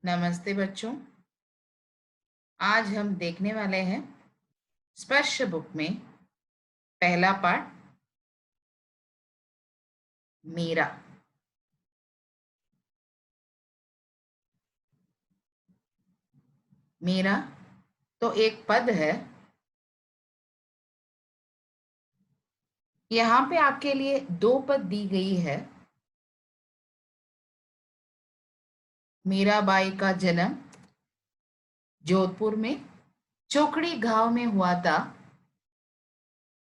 नमस्ते बच्चों। आज हम देखने वाले हैं स्पर्श बुक में पहला पाठ मीरा। मीरा तो एक पद है। यहाँ पे आपके लिए दो पद दी गई है। मीराबाई का जन्म जोधपुर में चोकड़ी गांव में हुआ था।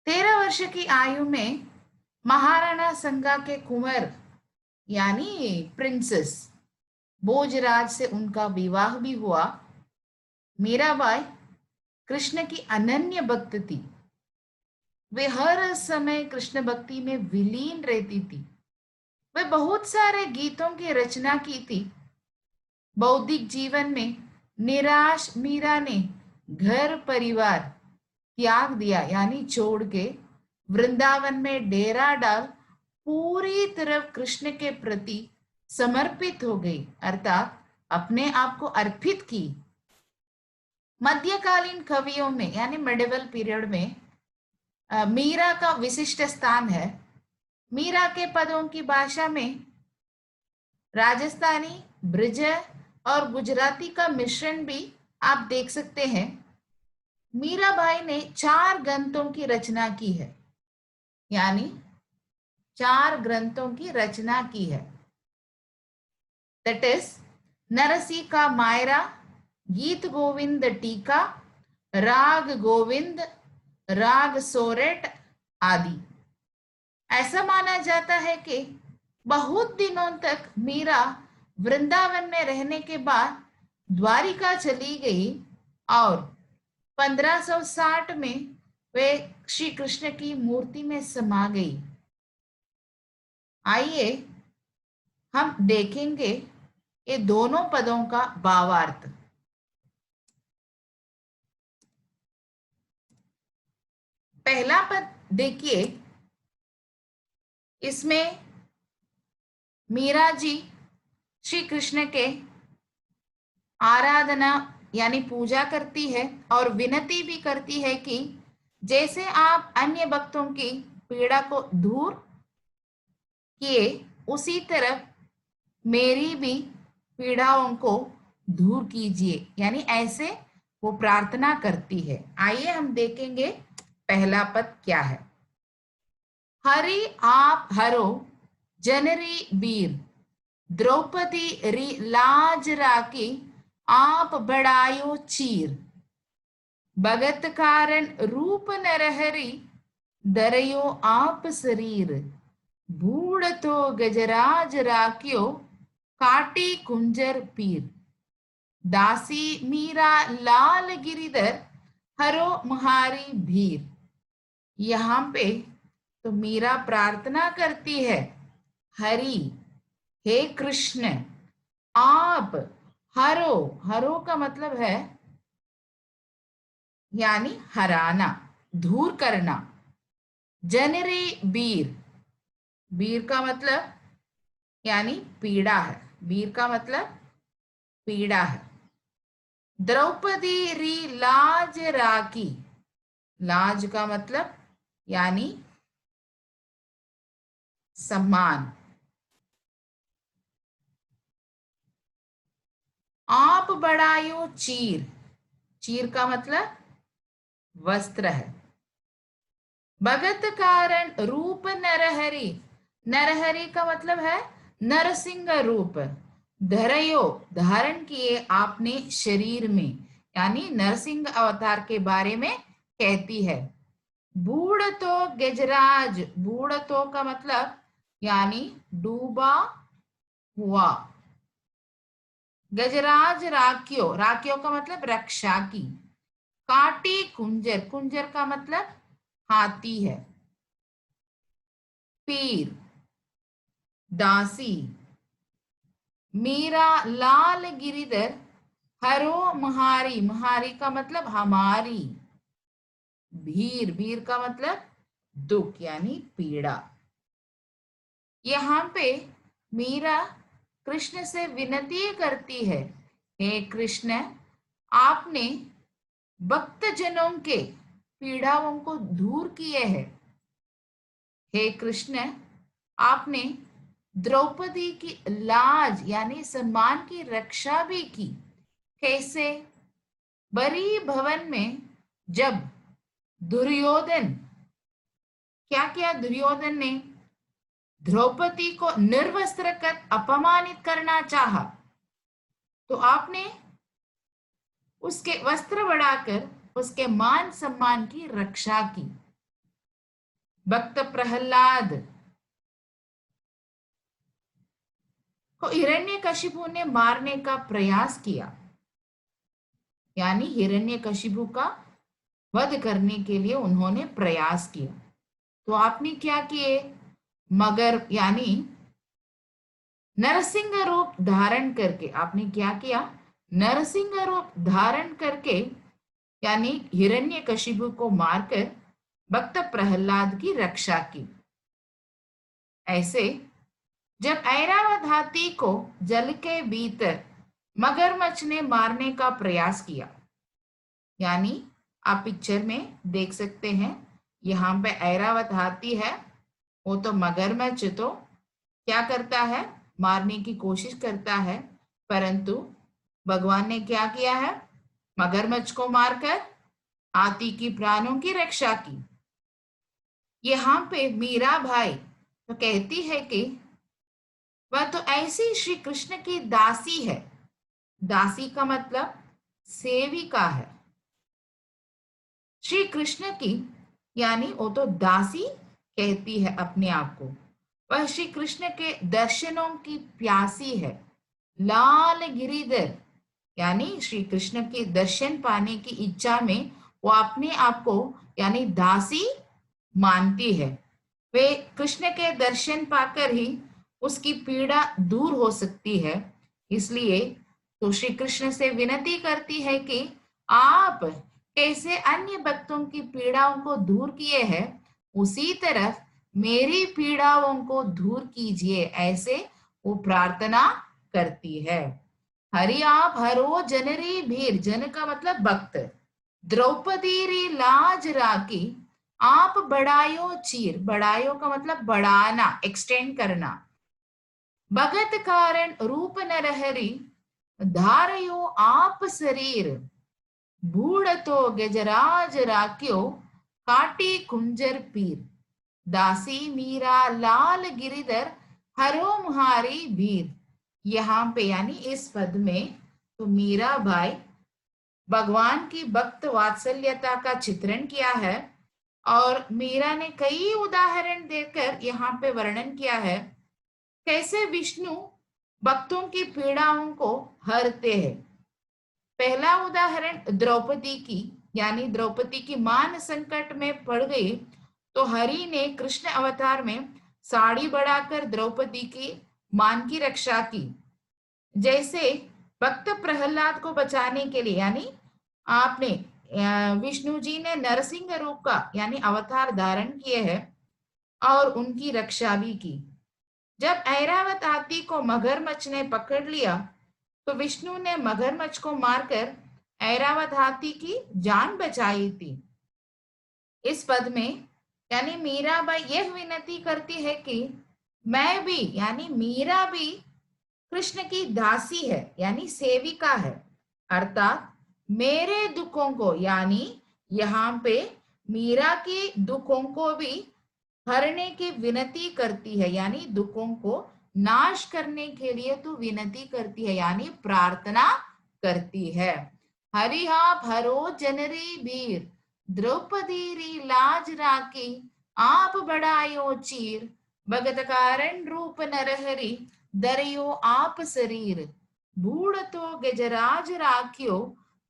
13 वर्ष की आयु में महाराणा संगा के कुंवर यानी प्रिंसेस भोजराज से उनका विवाह भी हुआ। मीराबाई कृष्ण की अनन्य भक्त थी। वे हर समय कृष्ण भक्ति में विलीन रहती थी। वे बहुत सारे गीतों की रचना की थी। बौद्धिक जीवन में निराश मीरा ने घर परिवार त्याग दिया यानी छोड़ के वृंदावन में डेरा डाल पूरी तरह कृष्ण के प्रति समर्पित हो गई, अर्थात अपने आप को अर्पित की। मध्यकालीन कवियों में यानी मेडिवल पीरियड में मीरा का विशिष्ट स्थान है। मीरा के पदों की भाषा में राजस्थानी, ब्रज और गुजराती का मिश्रण भी आप देख सकते हैं। मीराबाई ने 4 ग्रंथों की रचना की है, यानी 4 ग्रंथों की रचना की है। दैट इज नरसी का मायरा, गीत गोविंद टीका, राग गोविंद, राग सोरेट आदि। ऐसा माना जाता है कि बहुत दिनों तक मीरा वृंदावन में रहने के बाद द्वारिका चली गई और 1560 में वे श्री कृष्ण की मूर्ति में समा गई। आइए हम देखेंगे ये दोनों पदों का भावार्थ। पहला पद देखिए, इसमें मीरा जी श्री कृष्ण के आराधना यानी पूजा करती है और विनती भी करती है कि जैसे आप अन्य भक्तों की पीड़ा को दूर किए, उसी तरह मेरी भी पीड़ाओं को दूर कीजिए, यानी ऐसे वो प्रार्थना करती है। आइए हम देखेंगे पहला पद क्या है। हरि आप हरो जनरी बीर, द्रौपदी री लाज राकी आप बढ़ायो चीर, भगत कारण रूप नरहरि दरयो आप शरीर, बूढ़ तो गजराज राख्यो काटी कुंजर पीर, दासी मीरा लाल गिरिधर हरो मुहारी भीर। यहाँ पे तो मीरा प्रार्थना करती है, हरि हे कृष्ण आप हरो, हरो का मतलब है यानी हराना, दूर करना। जनरी बीर, बीर का मतलब यानी पीड़ा है, बीर का मतलब पीड़ा है। द्रौपदी री लाज राकी, लाज का मतलब यानी सम्मान। आप बढ़ायो चीर, चीर का मतलब वस्त्र है। भगत कारण रूप नरहरि, नरहरि का मतलब है नरसिंह रूप, धरयो धारण किए आपने शरीर में, यानी नरसिंह अवतार के बारे में कहती है। बूढ़ तो गजराज, बूढ़ तो का मतलब यानी डूबा हुआ। गजराज राख्यो, राख्यो का मतलब रक्षा की। काटी कुंजर, कुंजर का मतलब हाथी है। पीर दासी, मीरा लाल गिरिधर हरो महारी, महारी का मतलब हमारी। भीर, भीर का मतलब दुख यानी पीड़ा। यहाँ पे मीरा कृष्ण से विनती करती है हे कृष्ण, आपने भक्त जनों के पीड़ाओं को दूर किए हैं। हे कृष्ण, आपने द्रौपदी की लाज यानी सम्मान की रक्षा भी की। कैसे? बरी भवन में जब दुर्योधन, क्या किया दुर्योधन ने? द्रौपदी को निर्वस्त्र कर अपमानित करना चाहा, तो आपने उसके वस्त्र बढ़ाकर उसके मान सम्मान की रक्षा की। भक्त प्रहलाद को हिरण्यकशिपु ने मारने का प्रयास किया, यानी हिरण्यकशिपु का वध करने के लिए उन्होंने प्रयास किया। तो आपने क्या किए? मगर यानी नरसिंह रूप धारण करके आपने क्या किया? नरसिंह रूप धारण करके यानी हिरण्यकशिपु को मारकर भक्त प्रहलाद की रक्षा की। ऐसे जब ऐरावत हाथी को जल के भीतर मगरमच्छ ने मारने का प्रयास किया, यानी आप पिक्चर में देख सकते हैं, यहाँ पे ऐरावत हाथी है, वो तो मगरमच्छ तो क्या करता है? मारने की कोशिश करता है, परंतु भगवान ने क्या किया है? मगरमच्छ को मारकर हाथी की प्राणों की रक्षा की। यहाँ पे मीरा भाई तो कहती है कि वह तो ऐसी श्री कृष्ण की दासी है। दासी का मतलब सेविका है श्री कृष्ण की, यानी वो तो दासी कहती है अपने आप को। वह श्री कृष्ण के दर्शनों की प्यासी है। लाल गिरिधर यानी श्री कृष्ण के दर्शन पाने की इच्छा में वो अपने आप को यानी दासी मानती है। वे कृष्ण के दर्शन पाकर ही उसकी पीड़ा दूर हो सकती है। इसलिए तो श्री कृष्ण से विनती करती है कि आप कैसे अन्य भक्तों की पीड़ाओं को दूर किए हैं, उसी तरह मेरी पीड़ाओं को दूर कीजिए, ऐसे वो प्रार्थना करती है। हरि आप हरो जनरी भीर, जन का मतलब भक्त। द्रौपदी री लाज राकी, आप बढ़ायो चीर, बढ़ायो का मतलब बढ़ाना, एक्सटेंड करना। भगत कारण रूप नरहरि, धारयो आप शरीर। बूढ़ तो गजराज राख्यो, काटी कुंजर पीर। दासी मीरा लाल गिरिधर, हरो मुहारी भीर। यहाँ पे यानी इस पद में तो मीरा भाई भगवान की भक्त वात्सल्यता का चित्रण किया है, और मीरा ने कई उदाहरण देकर यहाँ पे वर्णन किया है कैसे विष्णु भक्तों की पीड़ाओं को हरते हैं। पहला उदाहरण द्रौपदी की, यानी द्रौपदी की मान संकट में पड़ गई तो हरि ने कृष्ण अवतार में साड़ी बढ़ाकर द्रौपदी की मान की रक्षा की। जैसे भक्त प्रहलाद को बचाने के लिए यानी आपने विष्णु जी ने नरसिंह रूप का यानी अवतार धारण किए हैं और उनकी रक्षा भी की। जब ऐरावत हाथी को मगरमच्छ ने पकड़ लिया तो विष्णु ने मगरमच्छ को मारकर ऐरावत हाथी की जान बचाई थी। इस पद में यानी मीराबाई यह विनती करती है कि मैं भी यानी मीरा भी कृष्ण की दासी है यानी सेविका है, अर्थात मेरे दुखों को यानी यहाँ पे मीरा के दुखों को भी हरने की विनती करती है, यानी दुखों को नाश करने के लिए तो विनती करती है यानी प्रार्थना करती है। हरि आप हरो जनरी भीर, द्रौपदी री लाज राकी, आप बढ़ायो चीर। भगत कारण रूप नरहरि, दरियो आप शरीर। बूढ़ तो गजराज राख्यो,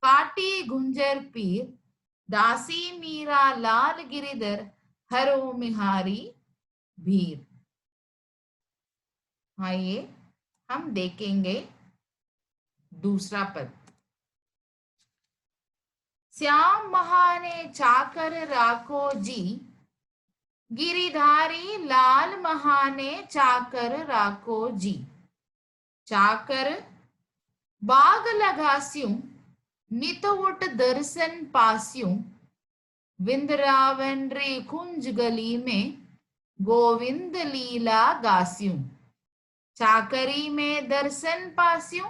काटी गुंजर पीर। दासी मीरा लाल गिरिधर, हरो मिहारी भीर। आइए हम देखेंगे दूसरा पद। श्याम महाने चाकर राखो जी, गिरिधारी लाल महाने चाकर राखो जी। चाकर बाग लगास्यूं नित उठ दर्शन पास्यूं विंद्रावन रे कुंज गली में गोविंद लीला गास्यूं। चाकरी में दर्शन पास्यूं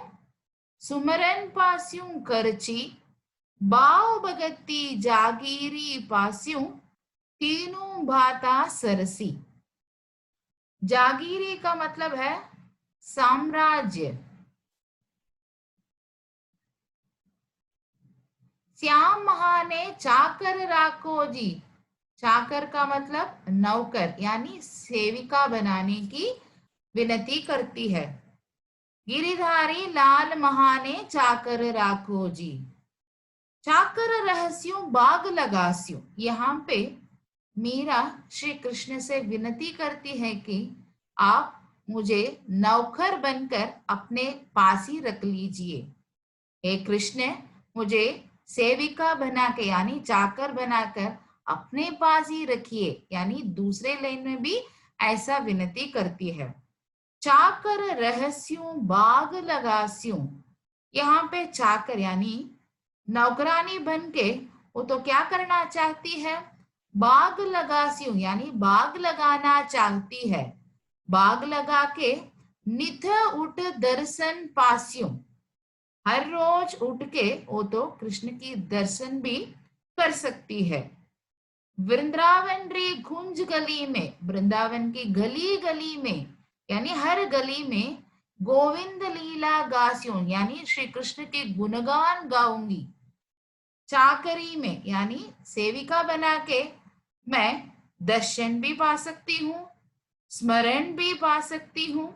सुमरन पास्यूं करची बाव भगती जागीरी पास्यूं तीनों भाता सरसी। जागीरी का मतलब है साम्राज्य। श्याम महाने चाकर राखो जी। चाकर का मतलब नौकर यानी सेविका बनाने की विनती करती है। गिरिधारी लाल महाने चाकर राखो जी। चाकर रहस्यों बाग लगास्यों। यहाँ पे मीरा श्री कृष्ण से विनती करती है कि आप मुझे नौकर बनकर अपने पास ही रख लीजिए। हे कृष्ण, मुझे सेविका बना के यानी चाकर बनाकर अपने पास ही रखिए, यानी दूसरे लाइन में भी ऐसा विनती करती है। चाकर रहस्यों बाग लगास्यों। यहाँ पे चाकर यानी नौकरानी बन के वो तो क्या करना चाहती है, बाग लगास्यूं यानी बाग लगाना चाहती है। बाग लगा के निथ उठ दर्शन पास्यूं, हर रोज उठ के वो तो कृष्ण की दर्शन भी कर सकती है। वृंदावन री कुंज गली में, वृंदावन की गली गली में यानी हर गली में गोविंद लीला गास्यूं यानी श्री कृष्ण के गुणगान गाऊंगी। चाकरी में यानी सेविका बना के मैं दर्शन भी पा सकती हूँ, स्मरण भी पा सकती हूँ,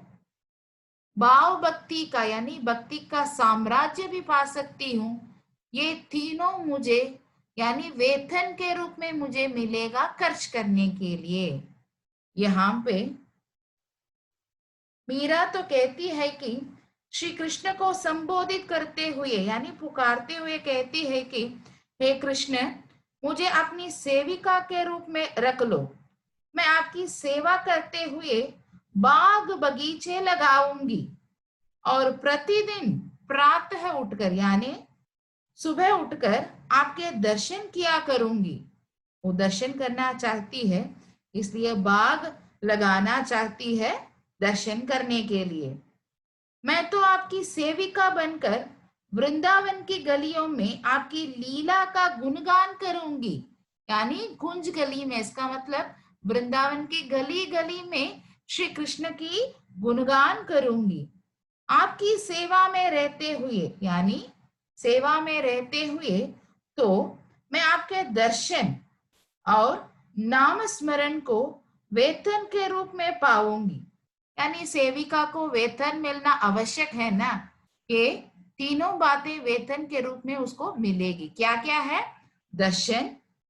भाव भक्ति का यानी भक्ति का साम्राज्य भी पा सकती हूँ। ये तीनों मुझे यानी वेतन के रूप में मुझे मिलेगा खर्च करने के लिए। यहाँ पे मीरा तो कहती है कि श्री कृष्ण को संबोधित करते हुए यानी पुकारते हुए कहती है कि हे कृष्ण, मुझे अपनी सेविका के रूप में रख लो। मैं आपकी सेवा करते हुए बाग बगीचे लगाऊंगी और प्रतिदिन प्रातः उठकर यानी सुबह उठकर आपके दर्शन किया करूंगी। वो दर्शन करना चाहती है इसलिए बाग लगाना चाहती है दर्शन करने के लिए। मैं तो आपकी सेविका बनकर वृंदावन की गलियों में आपकी लीला का गुणगान करूंगी, यानी कुंज गली में, इसका मतलब वृंदावन की गली गली में श्री कृष्ण की गुणगान करूंगी। आपकी सेवा में रहते हुए यानी सेवा में रहते हुए तो मैं आपके दर्शन और नाम स्मरण को वेतन के रूप में पाऊंगी। यानी सेविका को वेतन मिलना आवश्यक है ना, ये तीनों बातें वेतन के रूप में उसको मिलेगी। क्या क्या है, दर्शन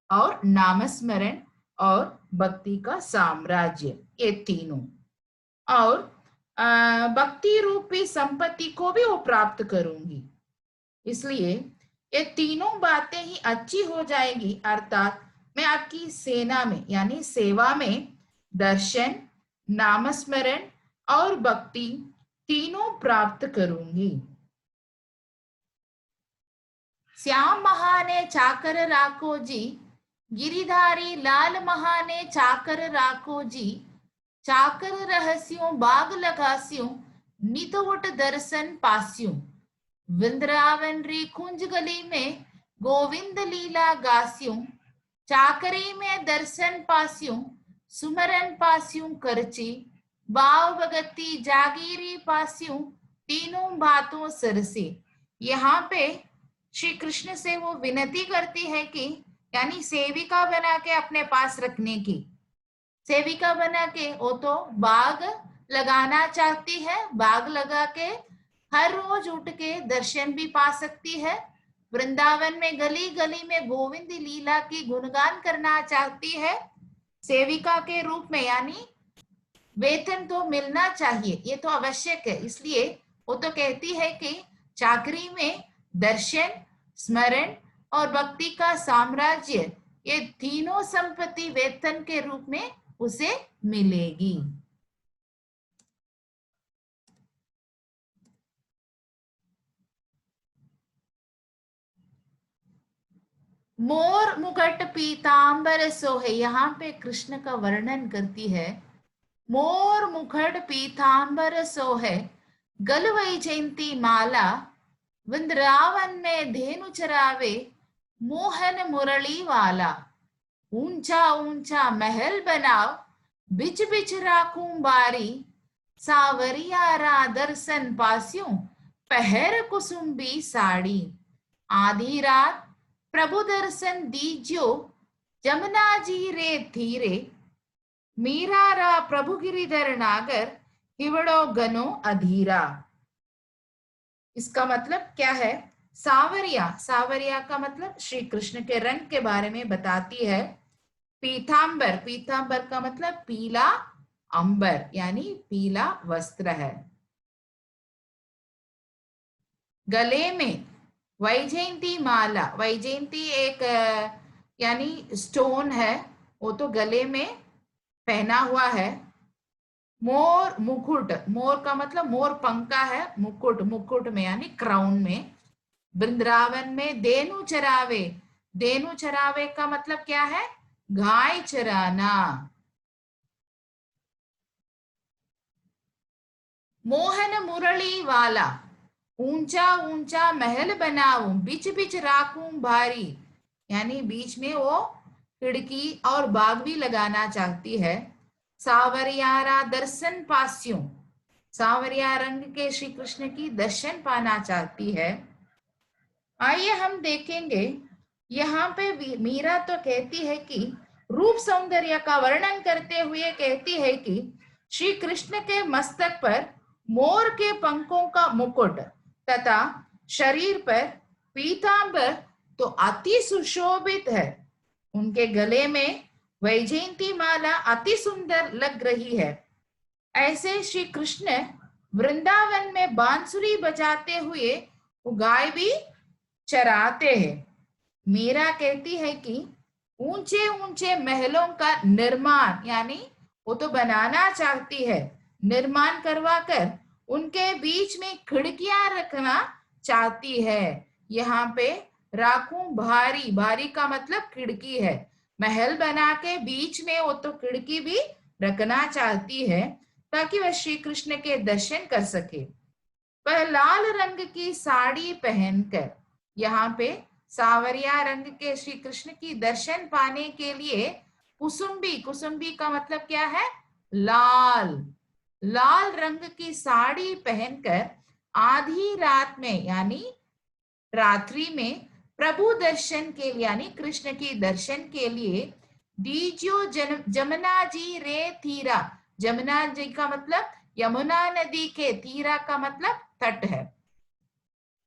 और नाम स्मरण और भक्ति का साम्राज्य, ये तीनों। और भक्ति रूपी संपत्ति को भी वो प्राप्त करूंगी। इसलिए ये तीनों बातें ही अच्छी हो जाएगी, अर्थात मैं आपकी सेना में यानी सेवा में दर्शन, नामस्मरण और भक्ति तीनों प्राप्त करूंगी। श्याम महाने चाकर राखो जी, गिरिधारी लाल महाने चाकर राखो जी। चाकर रहस्यों बाग लगास्यूं नित उठ दर्शन पास्यूं। वृंदावन री कुंज गली में गोविंद लीला गास्यूं। चाकरी में दर्शन पास्यूं सुमरन पास्यूं करची। बाव भगती जागीरी पास्यूं तीनों बातों सरसे। यहाँ पे श्री कृष्ण से वो विनती करती है कि यानी सेविका बना के अपने पास रखने की। सेविका बना के वो तो बाग लगाना चाहती है, बाग लगा के हर रोज उठ के दर्शन भी पा सकती है। वृंदावन में गली गली में गोविंद लीला की गुणगान करना चाहती है सेविका के रूप में, यानी वेतन तो मिलना चाहिए, ये तो आवश्यक है। इसलिए वो तो कहती है कि चाकरी में दर्शन, स्मरण और भक्ति का साम्राज्य, ये तीनों संपत्ति वेतन के रूप में उसे मिलेगी। मोर मुकुट पीतांबर सोहे, यहाँ पे कृष्ण का वर्णन करती है। मोर मुकुट पीतांबर सोहे, गल वैजयंती माला, वृंदावन में धेनु चरावे, मोहन मुरली वाला। ऊंचा ऊंचा महल बनाओ, बिच बिच राखूं बारी, सावरिया रा दर्शन पास्यूं, पहर कुसुम्बी साड़ी। आधी रात प्रभु दर्शन दीजियो, जमुना जी रे धीरे, मीरा रा प्रभु गिरिधर नागर, हिवड़ो गनो अधीरा। इसका मतलब क्या है? सावरिया, सावरिया का मतलब श्री कृष्ण के रंग के बारे में बताती है। पीतांबर, पीतांबर का मतलब पीला अंबर यानी पीला वस्त्र है। गले में वैजयंती माला, वैजयंती एक यानी स्टोन है, वो तो गले में पहना हुआ है। मोर मुकुट, मोर का मतलब मोर पंख का है, मुकुट मुकुट में यानी क्राउन में। वृंदावन में देनु चरावे, देनु चरावे का मतलब क्या है? गाय चराना। मोहन मुरली वाला, ऊंचा ऊंचा महल बनाऊं, बीच बीच राखूं भारी, यानी बीच में वो खिड़की और बाग भी लगाना चाहती है। सावरियारा दर्शन पास्यों, सावरिया रंग के श्री कृष्ण की दर्शन पाना चाहती है। आइए हम देखेंगे, यहाँ पे मीरा तो कहती है कि रूप सौंदर्य का वर्णन करते हुए कहती है कि श्री कृष्ण के मस्तक पर मोर के पंखों का मुकुट तथा शरीर पर पीतांबर तो अति सुशोभित है। उनके गले में वैजयंती माला अति सुंदर लग रही है। ऐसे श्री कृष्ण वृंदावन में बांसुरी बजाते हुए वो गाय भी चराते हैं। मीरा कहती है कि ऊंचे ऊंचे महलों का निर्माण यानी वो तो बनाना चाहती है, निर्माण करवा कर उनके बीच में खिड़कियां रखना चाहती है। यहाँ पे राखूं भारी, भारी का मतलब खिड़की है। महल बना के बीच में वो तो खिड़की भी रखना चाहती है ताकि वह श्री कृष्ण के दर्शन कर सके। वह लाल रंग की साड़ी पहनकर, यहाँ पे सावरिया रंग के श्री कृष्ण की दर्शन पाने के लिए कुसुम्बी, कुसुम्बी का मतलब क्या है? लाल, लाल रंग की साड़ी पहनकर आधी रात में यानी रात्रि में प्रभु दर्शन के लिए यानी कृष्ण की दर्शन के लिए दीजियो जमुना जी रे तीरा, जमुना जी का मतलब यमुना नदी के, तीरा का मतलब तट है,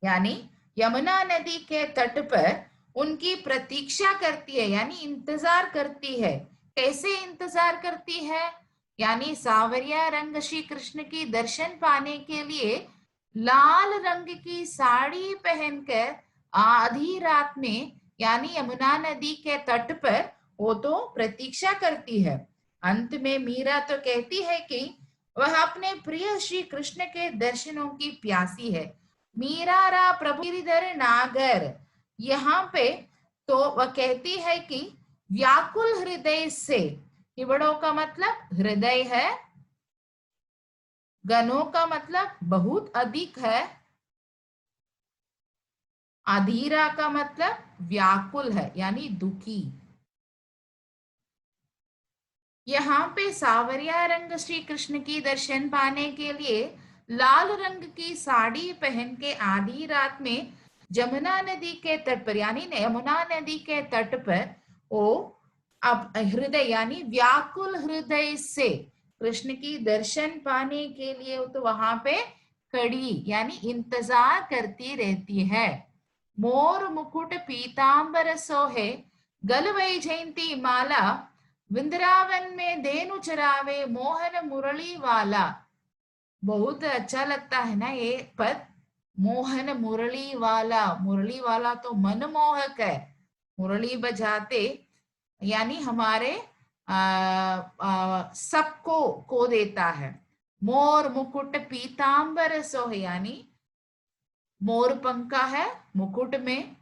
यानी यमुना नदी के तट पर उनकी प्रतीक्षा करती है यानी इंतजार करती है। कैसे इंतजार करती है? यानी सावरिया रंग श्री कृष्ण की दर्शन पाने के लिए लाल रंग की साड़ी पहनकर आधी रात में यानी यमुना नदी के तट पर वो तो प्रतीक्षा करती है। अंत में मीरा तो कहती है कि वह अपने प्रिय श्री कृष्ण के दर्शनों की प्यासी है। मीरा रा प्रभु गिरिधर नागर, यहाँ पे तो वह कहती है कि व्याकुल हृदय से, हिवड़ों का मतलब हृदय है, गनों का मतलब बहुत अधिक है, अधीरा का मतलब व्याकुल है यानी दुखी। यहाँ पे सावरिया रंग श्री कृष्ण की दर्शन पाने के लिए लाल रंग की साड़ी पहन के आधी रात में जमुना नदी के तट पर यानी यमुना नदी के तट पर वो अब हृदय यानी व्याकुल हृदय से कृष्ण की दर्शन पाने के लिए वो तो वहां पे खड़ी यानी इंतजार करती रहती है। मोर मुकुट पीतांबर सोहे, गल वैजयंती माला, वृंदावन में धेनु चरावे, मोहन मुरली वाला। बहुत अच्छा लगता है ना ये पद, मोहन मुरली वाला। मुरली वाला तो मनमोहक है, मुरली बजाते यानी हमारे सबको को देता है। मोर मुकुट पीतांबर सोहे यानी मोर पंखा है मुकुट में,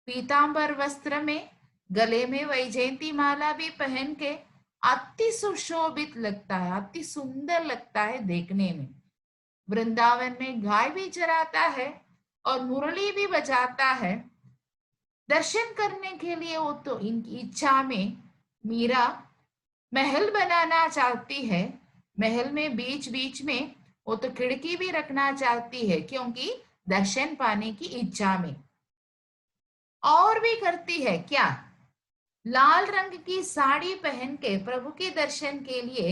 पीतांबर वस्त्र में, गले में वैजयंती माला भी पहन के अति सुशोभित लगता है, अति सुंदर लगता है देखने में। वृंदावन में गाय भी चराता है और मुरली भी बजाता है। दर्शन करने के लिए वो तो इनकी इच्छा में मीरा महल बनाना चाहती है। महल में बीच बीच में वो तो खिड़की भी रखना चाहती है, क्योंकि दर्शन पाने की इच्छा में। और भी करती है क्या, लाल रंग की साड़ी पहन के प्रभु के दर्शन के लिए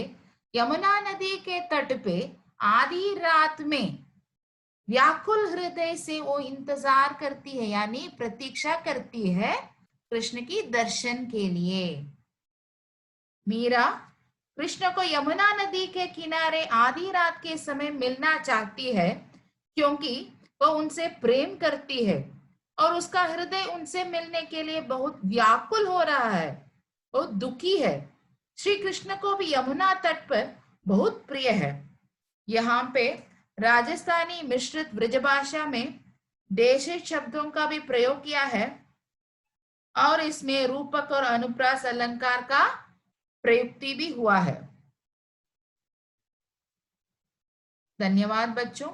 यमुना नदी के तट पे आधी रात में व्याकुल हृदय से वो इंतजार करती है, यानी प्रतीक्षा करती है कृष्ण की दर्शन के लिए। मीरा कृष्ण को यमुना नदी के किनारे आधी रात के समय मिलना चाहती है, क्योंकि वह उनसे प्रेम करती है और उसका हृदय उनसे मिलने के लिए बहुत व्याकुल हो रहा है, बहुत दुखी है। श्री कृष्ण को भी यमुना तट पर बहुत प्रिय है। यहाँ पे राजस्थानी मिश्रित ब्रजभाषा में देशिक शब्दों का भी प्रयोग किया है और इसमें रूपक और अनुप्रास अलंकार का प्रयुक्ति भी हुआ है। धन्यवाद बच्चों।